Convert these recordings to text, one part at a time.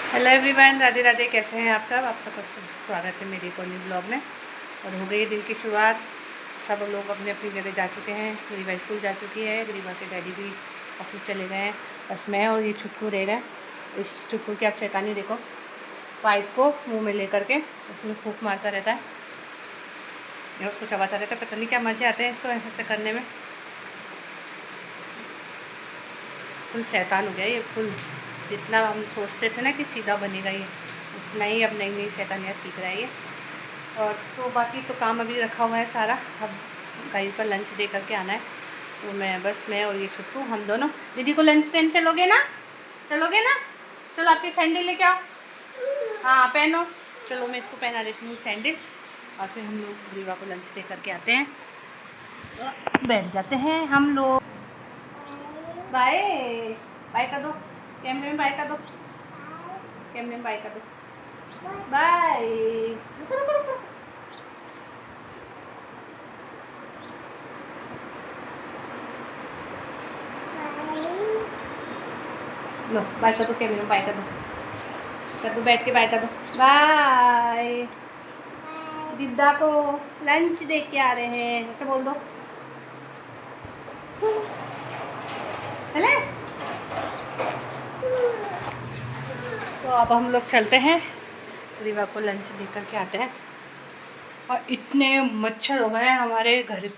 Hello everyone, Radhe Radhe. कैसे हैं आप सब? आप सबका स्वागत है मेरे एक और न्यू ब्लॉग में। और हो गई है दिन की शुरुआत। सब लोग अपनी अपनी जगह जा चुके हैं। गरीबा स्कूल जा चुकी है, गरीबा के डैडी भी ऑफिस चले गए हैं। बस मैं और ये छुटकू रह रहा है। इस छुटकू की आप शैतानी देखो, पाइप को मुँह में लेकर के उसमें फूंक मारता रहता है या उसको चबाता रहता है। पता नहीं क्या मज़े आते हैं इसको ऐसे करने में। फुल शैतान हो गया ये, फुल। जितना हम सोचते थे ना कि सीधा बनेगा ये, उतना ही अब नई नई शैतानियाँ सीख रहा है ये। और तो बाकी तो काम अभी रखा हुआ है सारा। अब गाइस का लंच दे करके आना है। तो मैं और ये छुट्टू हम दोनों। दीदी को लंच पेन चलोगे ना? चलोगे ना? चलो आपकी सैंडल लेके आओ। हाँ पहनो। चलो मैं इसको पहना देती हूँ सैंडल, और फिर हम लोग रीवा को लंच दे करके आते हैं। बैठ जाते हैं हम लोग। बाय बाय कर दो कैमरे में, बाय कर दो कैमरे में, बाय कर दो। बाय। लो बाय कर दो कैमरे में, बाय कर दो बैठ के, बाय कर दो। बाय। दिद्दा को लंच दे के आ रहे हैं, ऐसे बोल दो। चले तो अब हम लोग चलते हैं, रीवा को लंच दे करके आते हैं। और इतने मच्छर हो गए हैं हमारे घर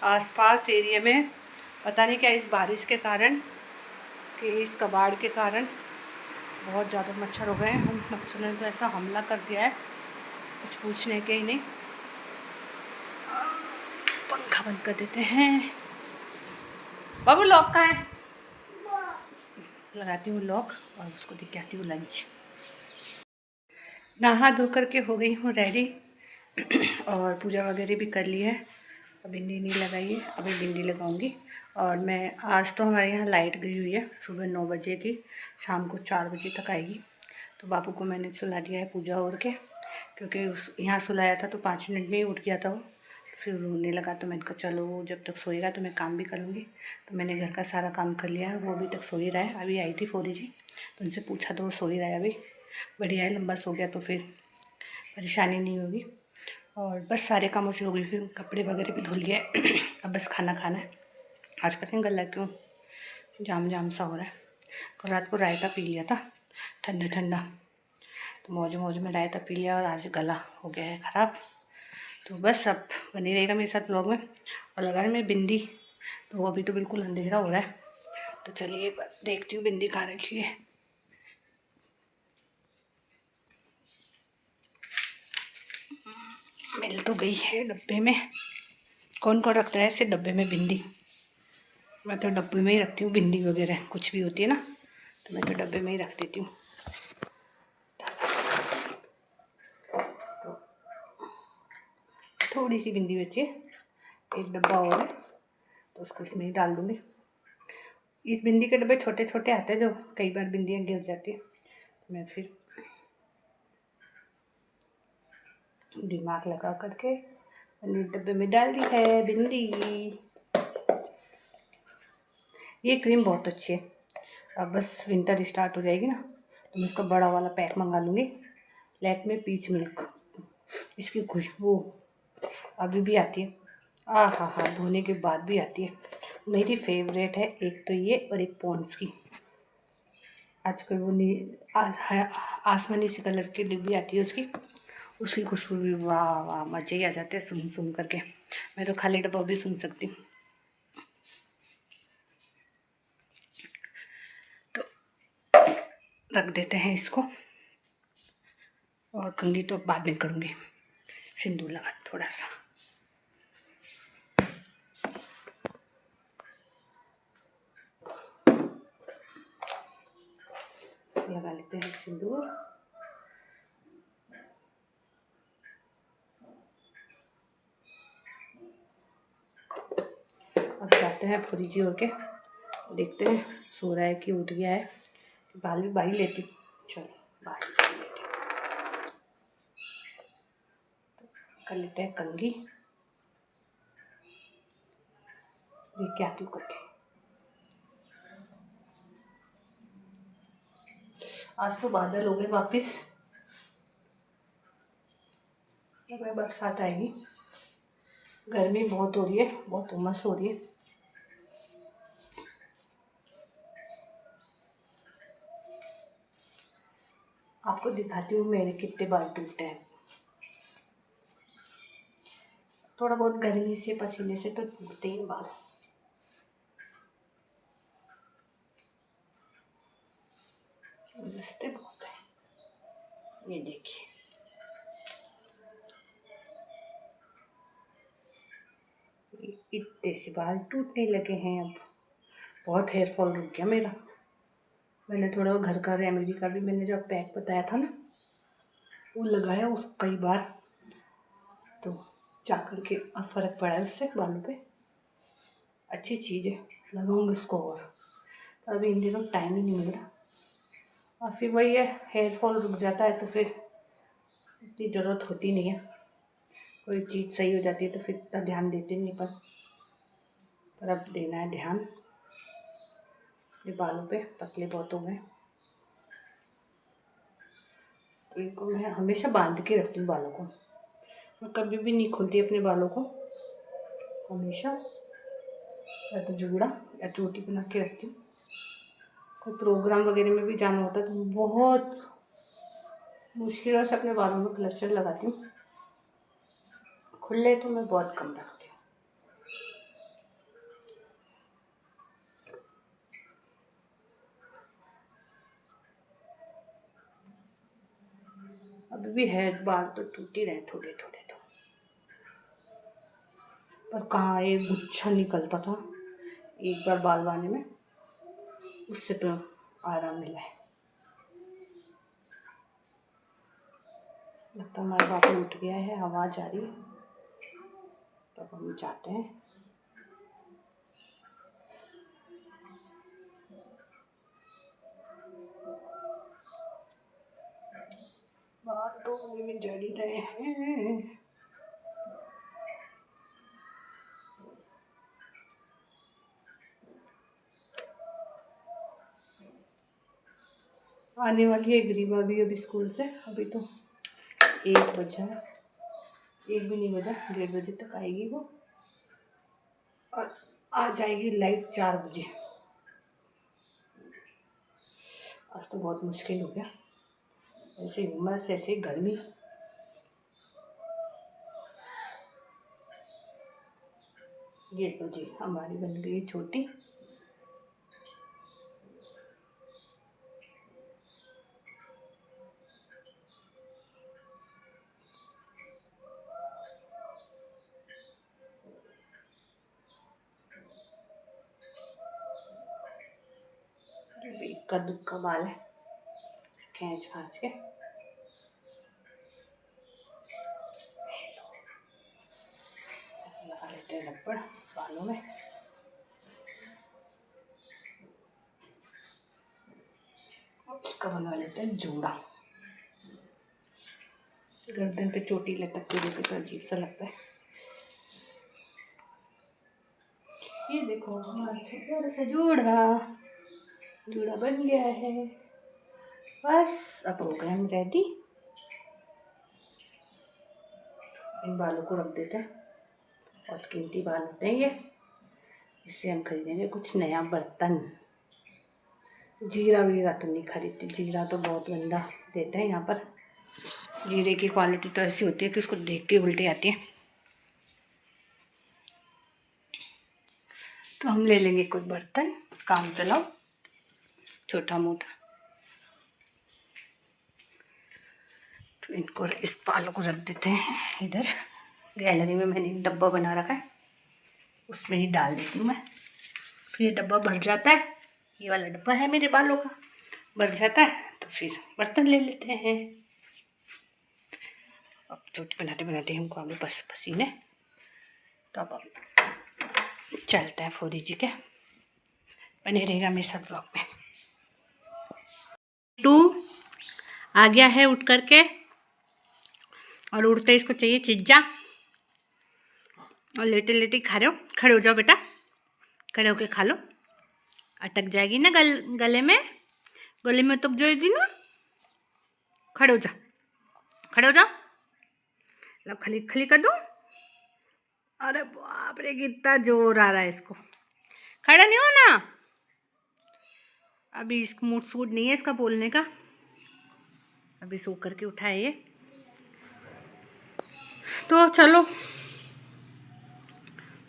आसपास एरिया में, पता नहीं क्या, इस बारिश के कारण कि इस कबाड़ के कारण बहुत ज़्यादा मच्छर हो गए हैं। हम मच्छर ने तो ऐसा हमला कर दिया है, कुछ पूछने के ही नहीं। पंखा बंद कर देते हैं। बाबू लॉक कहाँ है? लगाती हूँ लॉक और उसको दिखाती हूँ लंच। नहा धो करके हो गई हूँ रेडी और पूजा वगैरह भी कर ली है। अब बिंदी नहीं लगाई है, अभी बिंदी लगाऊंगी। और मैं आज तो हमारे यहाँ लाइट गई हुई है, सुबह 9 बजे की, शाम को 4 बजे तक आएगी। तो बापू को मैंने सुला दिया है पूजा और के, क्योंकि उस यहाँ सुलाया था तो 5 मिनट में ही उठ गया था वो। फिर रोने लगा तो मैंने कहा चलो वो जब तक सोएगा तो मैं काम भी कर लूँगी। तो मैंने घर का सारा काम कर लिया है। वो अभी तक सो ही रहा है। अभी आई थी फोरी जी, तो उनसे पूछा तो वो सो ही रहा है अभी। बढ़िया है, लंबा सो गया तो फिर परेशानी नहीं होगी। और बस सारे कामों से हो गई, फिर कपड़े वगैरह भी धुल गए। अब बस खाना खाना है। आज पता नहीं गला क्यों जाम जाम सा हो रहा है। कल रात को रायता पी लिया था ठंडा ठंडा, तो मौज मौज में रायता पी लिया और आज गला हो गया है ख़राब। तो बस अब बनी रहेगा मेरे साथ ब्लॉग में। और लगा है मैं बिंदी, तो वो अभी तो बिल्कुल अंधेरा हो रहा है। तो चलिए देखती हूँ बिंदी कहाँ रखी है। मिल तो गई है डब्बे में। कौन कौन रखता है ऐसे डब्बे में बिंदी? मैं तो डब्बे में ही रखती हूँ बिंदी वगैरह, कुछ भी होती है ना, तो मैं तो डब्बे में ही रख देती हूँ। तो थोड़ी सी बिंदी बची है, एक डब्बा और है, तो उसको इसमें ही डाल दूँगी। इस बिंदी के डब्बे छोटे छोटे आते हैं, जो कई बार बिंदियाँ गिर जाती है, तो मैं फिर दिमाग लगा करके मैंने डब्बे में डाल दी है बिंदी। ये क्रीम बहुत अच्छी है। अब बस विंटर स्टार्ट हो जाएगी ना, तो मैं इसका बड़ा वाला पैक मंगा लूँगी। लैक्मे पीच मिल्क, इसकी खुशबू अभी भी आती है। हाँ हाँ, धोने के बाद भी आती है। मेरी फेवरेट है, एक तो ये और एक पॉन्ड्स की। आजकल वो आसमानी सी कलर की डिब्बी आती है उसकी, उसकी खुशबू भी वाह वाह, मज़े ही आ जाते हैं सुन सुन करके। मैं तो खाली डब्बा भी सुन सकती हूँ। तो रख देते हैं इसको, और कंघी तो बाद में करूँगी। सिंदूर लगा थोड़ा सा, लगा लेते हैं सिंदूर। अब जाते हैं फूरी जी होके, देखते हैं सो रहा है कि उठ गया है। बाल भी बाई लेती हूँ, चलो बाल भी लेती हूँ। तो कर लेते हैं कंघी, ये क्या तू करके। आज तो बादल हो गए वापिस, लग रहा है बरसात आएगी। गर्मी बहुत हो रही है, बहुत उमस हो रही है। आपको दिखाती हूँ मेरे कितने बाल टूटे हैं। थोड़ा बहुत गर्मी से, पसीने से तो टूटते ही बाल। रिश्ते बहुत है, ये देखिए। इतने से बाल टूटने लगे हैं अब। बहुत हेयर फॉल रुक गया मेरा। मैंने थोड़ा घर का रेमेडी का भी, मैंने जो पैक बताया था ना, वो लगाया उस कई बार, तो जाकर के अब फ़र्क पड़ा है उससे बालों पे। अच्छी चीज़ है, लगाऊंगी उसको। और पर अभी इन दिनों टाइम ही नहीं मिल रहा, और फिर वही है, हेयर फॉल रुक जाता है तो फिर इतनी ज़रूरत होती नहीं है। कोई चीज़ सही हो जाती है तो फिर इतना ध्यान देते नहीं, पर अब देना है ध्यान अपने बालों पे। पतले बहुत हो गए तो इनको मैं हमेशा बांध के रखती हूँ बालों को। मैं कभी भी नहीं खोलती अपने बालों को, हमेशा या तो जूड़ा या चोटी बना के रखती हूँ। कोई प्रोग्राम वगैरह में भी जाना होता है तो बहुत मुश्किलों से अपने बालों में क्लचर लगाती हूँ। खुले तो मैं बहुत कम रखती हूँ। अभी भी है, बाल तो टूट ही रहे थोड़े थोड़े तो, पर कहाँ एक गुच्छा निकलता था एक बार बाल बांधने में, उससे तो आराम मिला है। लगता है हमारा बाबू उठ गया है, आवाज़ आ रही है, तब हम जाते हैं। बाल तो उन्हीं में जड़ ही रहे हैं। आने वाली है ग्रीवा भी अभी स्कूल से। अभी तो 1 बजा है, 1 भी नहीं बजा, 1:30 बजे तक आएगी वो, और आ जाएगी लाइट 4 बजे। आज तो बहुत मुश्किल हो गया, ऐसे उमस ऐसे गर्मी। ये तो जी हमारी बन गई छोटी। इक्का दुक्का बाल है, खींच खाच के लगा लेते हैं रबड़ बालों में। इसका बना लेते हैं जूड़ा। गर्दन पे चोटी लटक के देखे तो अजीब सा लगता है। ये देखो हमारा छोटा सा जूड़ा बन गया है। बस अब हो गए हम रेडी। इन बालों को रख देते हैं, बहुत कीमती बाल होते हैं ये। इससे हम खरीदेंगे कुछ नया बर्तन। जीरा वीरा तो नहीं खरीदते, जीरा तो बहुत गंदा देते हैं यहाँ पर। जीरे की क्वालिटी तो ऐसी होती है कि उसको देख के उल्टी आती है। तो हम ले लेंगे कोई बर्तन काम चलाओ, छोटा मोटा। तो इनको इस बालों को रख देते हैं इधर। गैलरी में मैंने एक डब्बा बना रखा है, उसमें ही डाल देती हूँ मैं। फिर ये डब्बा भर जाता है, ये वाला डब्बा है मेरे बालों का, भर जाता है तो फिर बर्तन ले लेते हैं। अब चोटी बनाते बनाते हमको आगे बस पसीने, तो अब चलते हैं फोरी जी के। बने रहेगा मेरे साथ ब्लॉग में। टू आ गया है उठ करके, और उठते इसको चाहिए चिज्जा, और लेटे लेटे खा रहे हो। खड़े हो जाओ बेटा, खड़े होके खा लो। अटक जाएगी ना गले में, गले में अटक जाएगी ना। खड़े हो जा, खड़े हो जा। लो खली खली कर दूँ। अरे बाप रे कितना जोर आ रहा है इसको। खड़ा नहीं हो ना। अभी इसको मूड सूड नहीं है इसका बोलने का। अभी सो करके उठा है ये। तो चलो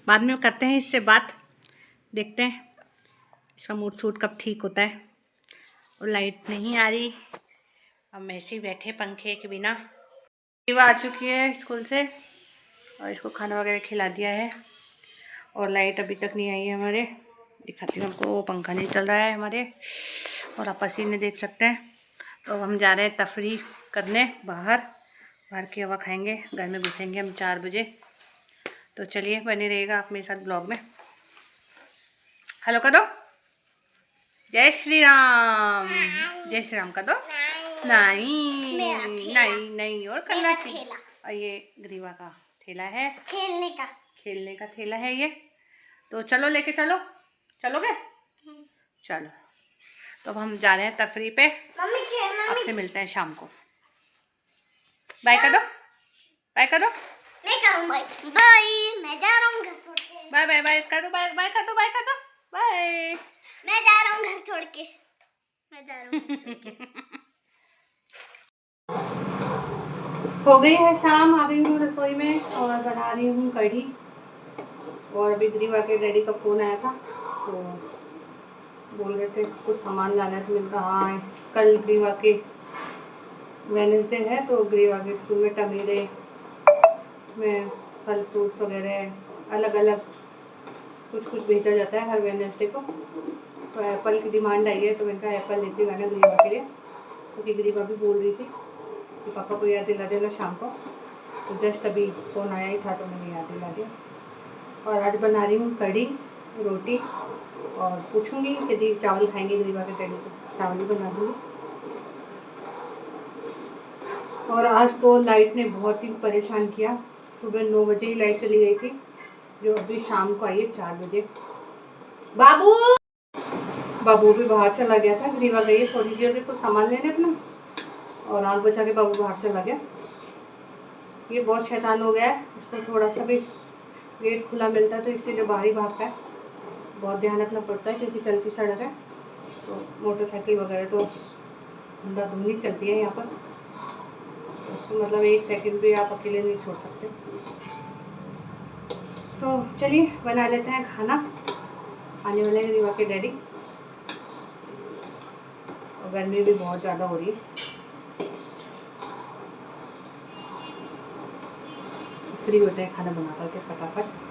बाद में करते हैं इससे बात, देखते हैं इसका मूड सूड कब ठीक होता है। और लाइट नहीं आ रही, हम ऐसे ही बैठे पंखे के बिना। शिवा आ चुकी है स्कूल से और इसको खाना वगैरह खिला दिया है। और लाइट अभी तक नहीं आई है हमारे, दिखाती हूँ हमको। पंखा नहीं चल रहा है हमारे और आप पसीने देख सकते हैं। तो हम जा रहे हैं तफरी करने बाहर की हवा खाएंगे। घर में घुसेंगे हम 4 बजे। तो चलिए बने रहेगा आप मेरे साथ ब्लॉग में। हेलो कर दो, जय श्री राम। जय श्री राम कर दो। नहीं नहीं नहीं और करना चाहिए। और ये ग्रीवा का ठेला है, खेलने का ठेला है ये। तो चलो लेके चलो, चलोगे? चलो तो अब हम जा रहे हैं तफरी पे। आपसे मिलते हैं शाम को। बाय कर दो, बाय कर दो। मैं करूँ बाय बाय, मैं जा रहा हूँ घर छोड़ के। बाय बाय बाय कर दो, बाय बाय कर दो, बाय कर दो, बाय। मैं जा रहा हूँ घर छोड़ के, मैं जा रहा हूँ घर छोड़ के। हो गई है शाम, आ गई हूँ रसोई में और बना रही हूँ कढ़ी। और अभी ग्रीवा के डैडी का फ़ोन आया था तो बोल रहे थे कुछ सामान लाना है। तो मैंने कहा हाँ कल ग्रीवा के वेडनेसडे है तो ग्रीवा के स्कूल में टमेरे में फल फ्रूट्स वगैरह अलग अलग कुछ भेजा जाता है हर वेडनेसडे को। तो एप्पल की डिमांड आई है तो मैंने कहा एप्पल लेती हूँ मैंने ग्रीवा के लिए, क्योंकि ग्रीवा भी बोल रही थी कि पापा को याद दिला देना शाम को। तो जस्ट अभी फ़ोन आया ही था तो मैंने याद दिला दिया। और आज बना रही हूँ कढ़ी रोटी और पूछूंगी यदि चावल खाएंगे ग्रीवा के डैडी तो चावल ही बना दूँगी। और आज तो लाइट ने बहुत ही परेशान किया। सुबह 9 बजे ही लाइट चली गई थी, जो अभी शाम को आई है 4 बजे। बाबू भी बाहर चला गया था। ग्रीवा गई है थोड़ी देर से कुछ सामान लेने अपना और आग बचा के बाबू बाहर चला गया। ये बहुत शैतान हो गया है, इसको थोड़ा सा भी गेट खुला मिलता है तो इसीलिए बाहर ही भागता है। बहुत ध्यान रखना पड़ता है क्योंकि चलती सड़क है तो मोटरसाइकिल वगैरह तो धुंधली चलती है यहाँ पर। उसको मतलब 1 सेकंड भी आप अकेले नहीं छोड़ सकते। तो चलिए बना लेते हैं खाना। आने वाले हैं ग्रीवा के डैडी और गर्मी भी बहुत ज़्यादा हो रही है। फ्री होते हैं खाना बना करके फटाफट।